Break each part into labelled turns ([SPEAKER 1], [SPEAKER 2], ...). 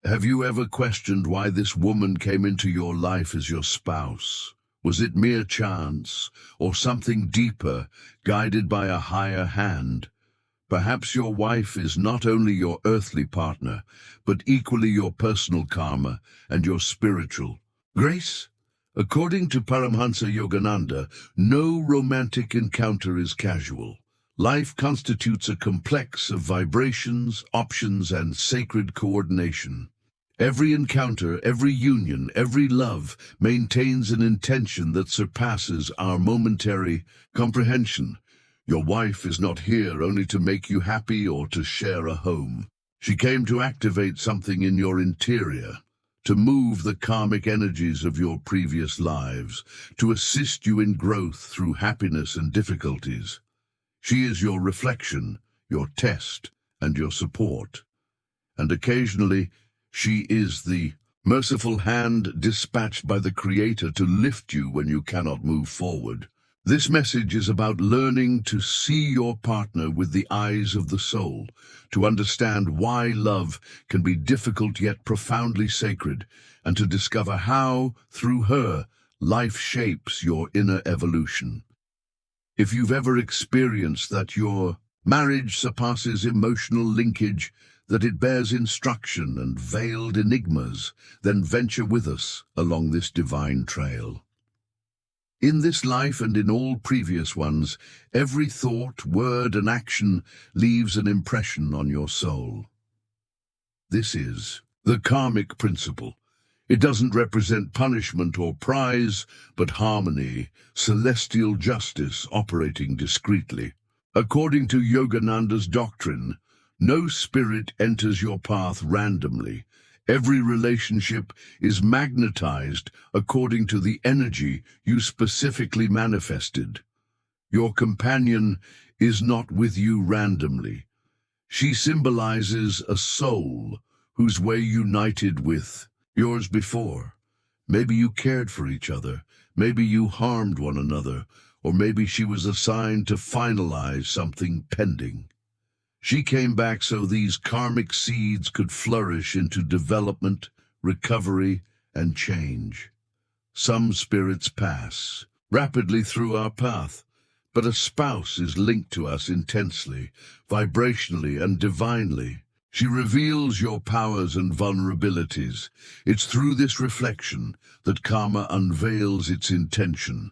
[SPEAKER 1] Have you ever questioned why this woman came into your life as your spouse? Was it mere chance, or something deeper, guided by a higher hand? Perhaps your wife is not only your earthly partner, but equally your personal karma and your spiritual grace. According to Paramahansa Yogananda, no romantic encounter is casual. Life constitutes a complex of vibrations, options, and sacred coordination. Every encounter, every union, every love maintains an intention that surpasses our momentary comprehension. Your wife is not here only to make you happy or to share a home. She came to activate something in your interior, to move the karmic energies of your previous lives, to assist you in growth through happiness and difficulties. She is your reflection, your test, and your support. And occasionally, she is the merciful hand dispatched by the Creator to lift you when you cannot move forward. This message is about learning to see your partner with the eyes of the soul, to understand why love can be difficult yet profoundly sacred, and to discover how, through her, life shapes your inner evolution. If you've ever experienced that your marriage surpasses emotional linkage, that it bears instruction and veiled enigmas, then venture with us along this divine trail. In this life and in all previous ones, every thought, word, and action leaves an impression on your soul. This is the karmic principle. It doesn't represent punishment or prize, but harmony, celestial justice operating discreetly. According to Yogananda's doctrine, no spirit enters your path randomly. Every relationship is magnetized according to the energy you specifically manifested. Your companion is not with you randomly. She symbolizes a soul whose way united with yours before. Maybe you cared for each other, maybe you harmed one another, or maybe she was assigned to finalize something pending. She came back so these karmic seeds could flourish into development, recovery, and change. Some spirits pass rapidly through our path, but a spouse is linked to us intensely, vibrationally, and divinely. She reveals your powers and vulnerabilities. It's through this reflection that karma unveils its intention.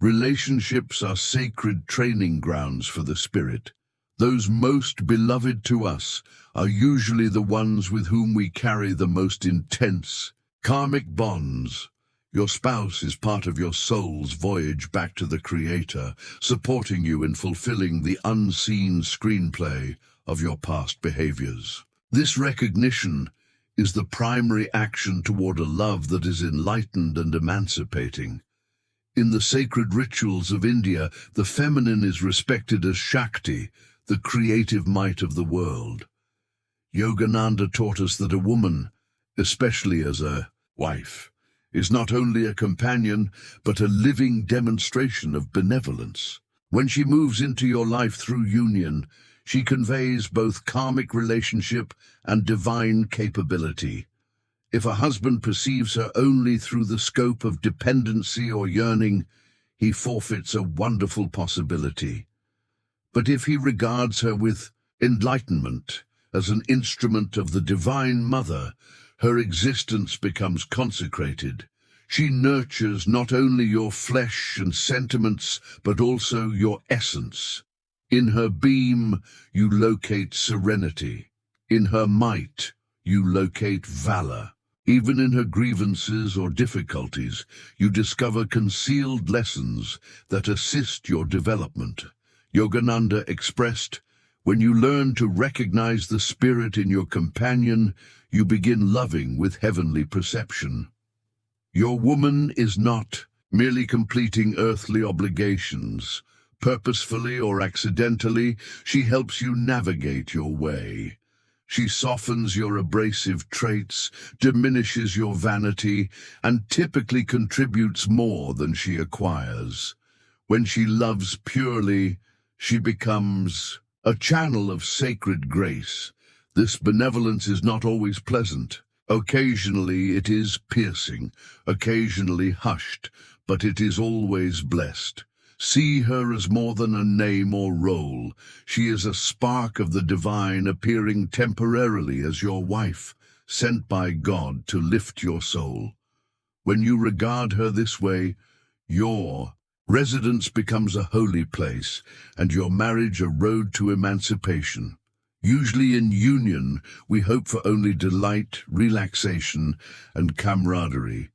[SPEAKER 1] Relationships are sacred training grounds for the spirit. Those most beloved to us are usually the ones with whom we carry the most intense karmic bonds. Your spouse is part of your soul's voyage back to the Creator, supporting you in fulfilling the unseen screenplay of your past behaviors. This recognition is the primary action toward a love that is enlightened and emancipating. In the sacred rituals of India, the feminine is respected as Shakti, the creative might of the world. Yogananda taught us that a woman, especially as a wife, is not only a companion, but a living demonstration of benevolence. When she moves into your life through union, she conveys both karmic relationship and divine capability. If a husband perceives her only through the scope of dependency or yearning, he forfeits a wonderful possibility. But if he regards her with enlightenment, as an instrument of the Divine Mother, her existence becomes consecrated. She nurtures not only your flesh and sentiments, but also your essence. In her beam, you locate serenity. In her might, you locate valor. Even in her grievances or difficulties, you discover concealed lessons that assist your development. Yogananda expressed, when you learn to recognize the spirit in your companion, you begin loving with heavenly perception. Your woman is not merely completing earthly obligations. Purposefully or accidentally, she helps you navigate your way. She softens your abrasive traits, diminishes your vanity, and typically contributes more than she acquires. When she loves purely, she becomes a channel of sacred grace. This benevolence is not always pleasant. Occasionally it is piercing, occasionally hushed, but it is always blessed. See her as more than a name or role. She is a spark of the divine appearing temporarily as your wife, sent by God to lift your soul. When you regard her this way, your residence becomes a holy place, and your marriage a road to emancipation. Usually in union, we hope for only delight, relaxation, and camaraderie.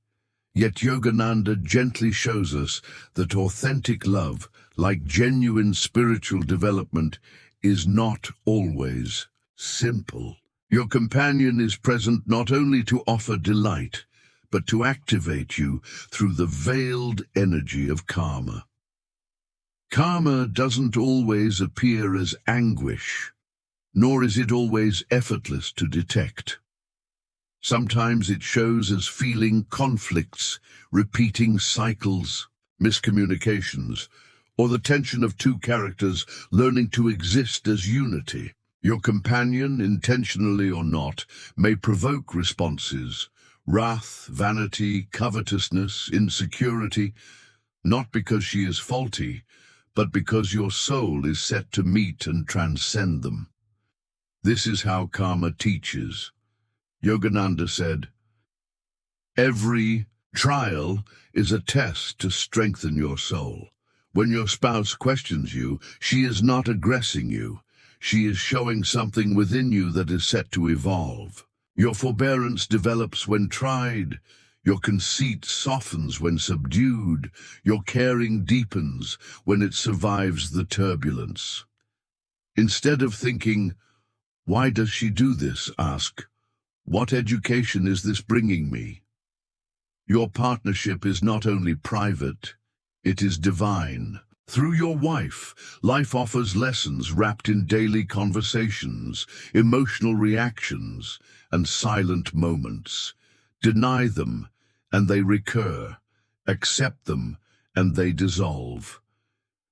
[SPEAKER 1] Yet Yogananda gently shows us that authentic love, like genuine spiritual development, is not always simple. Your companion is present not only to offer delight, but to activate you through the veiled energy of karma. Karma doesn't always appear as anguish, nor is it always effortless to detect. Sometimes it shows as feeling conflicts, repeating cycles, miscommunications, or the tension of two characters learning to exist as unity. Your companion, intentionally or not, may provoke responses: wrath, vanity, covetousness, insecurity, not because she is faulty, but because your soul is set to meet and transcend them. This is how karma teaches. Yogananda said, "Every trial is a test to strengthen your soul. When your spouse questions you, she is not aggressing you. She is showing something within you that is set to evolve. Your forbearance develops when tried. Your conceit softens when subdued. Your caring deepens when it survives the turbulence." Instead of thinking, "Why does she do this?" ask, "What education is this bringing me?" Your partnership is not only private, it is divine. Through your wife, life offers lessons wrapped in daily conversations, emotional reactions, and silent moments. Deny them, and they recur. Accept them, and they dissolve.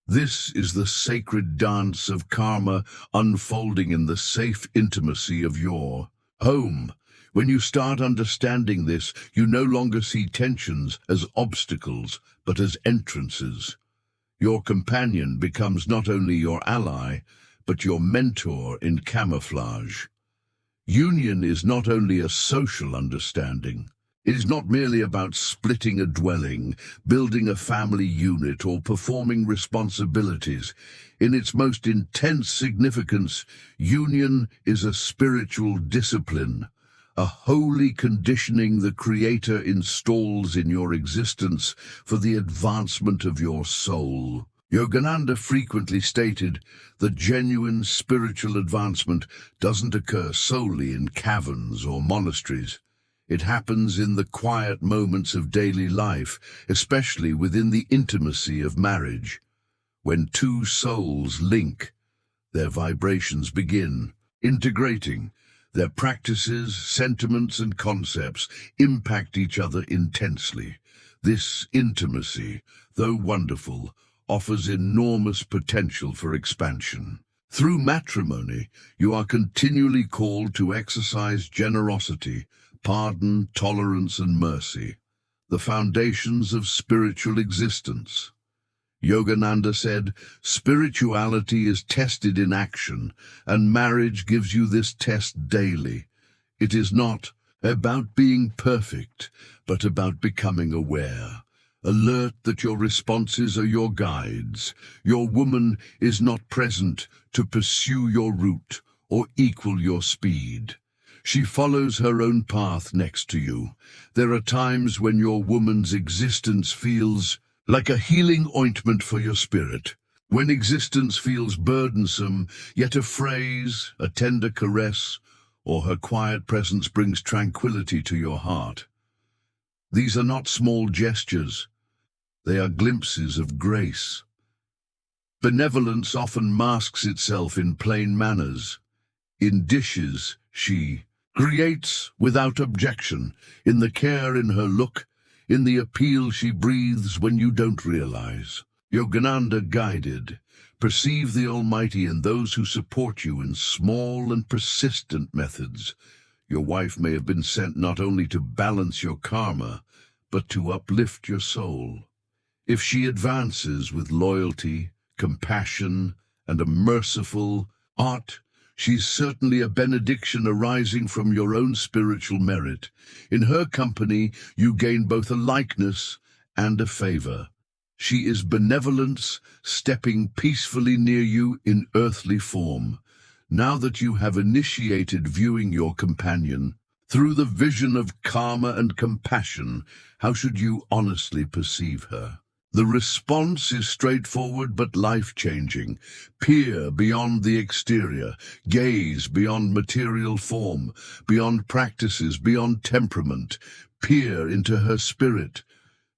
[SPEAKER 1] This is the sacred dance of karma unfolding in the safe intimacy of your home. When you start understanding this, you no longer see tensions as obstacles, but as entrances. Your companion becomes not only your ally, but your mentor in camouflage. Union is not only a social understanding. It is not merely about splitting a dwelling, building a family unit, or performing responsibilities. In its most intense significance, union is a spiritual discipline, a holy conditioning the Creator installs in your existence for the advancement of your soul. Yogananda frequently stated that genuine spiritual advancement doesn't occur solely in caverns or monasteries. It happens in the quiet moments of daily life, especially within the intimacy of marriage. When two souls link, their vibrations begin integrating. Their practices, sentiments, and concepts impact each other intensely. This intimacy, though wonderful, offers enormous potential for expansion. Through matrimony, you are continually called to exercise generosity, pardon, tolerance, and mercy, the foundations of spiritual existence. Yogananda said, "Spirituality is tested in action, and marriage gives you this test daily. It is not about being perfect, but about becoming aware. Alert that your responses are your guides. Your woman is not present to pursue your route or equal your speed. She follows her own path next to you. There are times when your woman's existence feels like a healing ointment for your spirit. When existence feels burdensome, yet a phrase, a tender caress, or her quiet presence brings tranquility to your heart. These are not small gestures. They are glimpses of grace. Benevolence often masks itself in plain manners. In dishes, she creates without objection, in the care in her look, in the appeal she breathes when you don't realize. Yogananda guided, perceive the Almighty in those who support you in small and persistent methods. Your wife may have been sent not only to balance your karma, but to uplift your soul. If she advances with loyalty, compassion, and a merciful heart, she's certainly a benediction arising from your own spiritual merit. In her company, you gain both a likeness and a favor. She is benevolence, stepping peacefully near you in earthly form. Now that you have initiated viewing your companion through the vision of karma and compassion, how should you honestly perceive her? The response is straightforward but life-changing. Peer beyond the exterior, gaze beyond material form, beyond practices, beyond temperament. Peer into her spirit.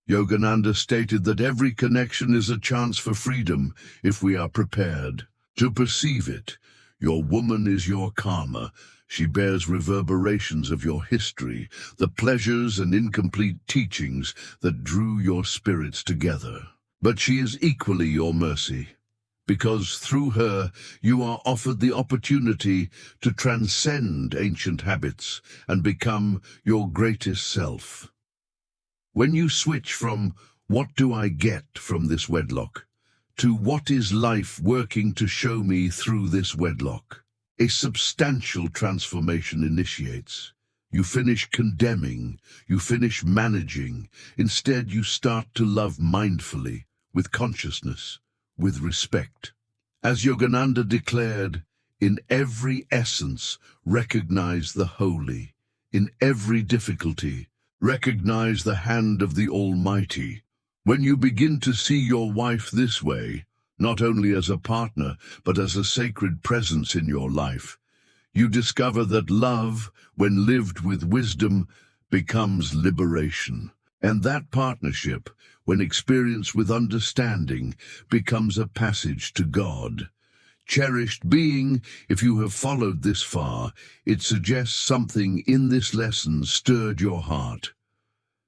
[SPEAKER 1] Yogananda stated that every connection is a chance for freedom if we are prepared to perceive it. Your woman is your karma. She bears reverberations of your history, the pleasures and incomplete teachings that drew your spirits together. But she is equally your mercy, because through her you are offered the opportunity to transcend ancient habits and become your greatest self. When you switch from "what do I get from this wedlock" to "what is life working to show me through this wedlock," a substantial transformation initiates. You finish condemning, you finish managing. Instead, you start to love mindfully, with consciousness, with respect. As Yogananda declared, in every essence, recognize the holy. In every difficulty, recognize the hand of the Almighty. When you begin to see your wife this way, not only as a partner, but as a sacred presence in your life, you discover that love, when lived with wisdom, becomes liberation. And that partnership, when experienced with understanding, becomes a passage to God. Cherished being, if you have followed this far, it suggests something in this lesson stirred your heart.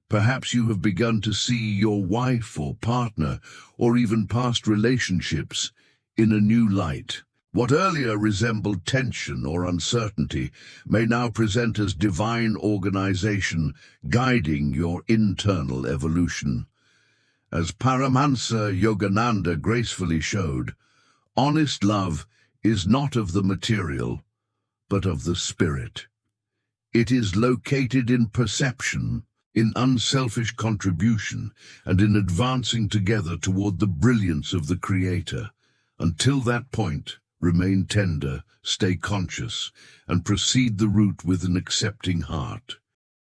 [SPEAKER 1] Perhaps you have begun to see your wife or partner, or even past relationships, in a new light. What earlier resembled tension or uncertainty may now present as divine organization, guiding your internal evolution. As Paramahansa Yogananda gracefully showed, honest love is not of the material, but of the spirit. It is located in perception, in unselfish contribution, and in advancing together toward the brilliance of the Creator. Until that point, remain tender, stay conscious, and proceed the route with an accepting heart.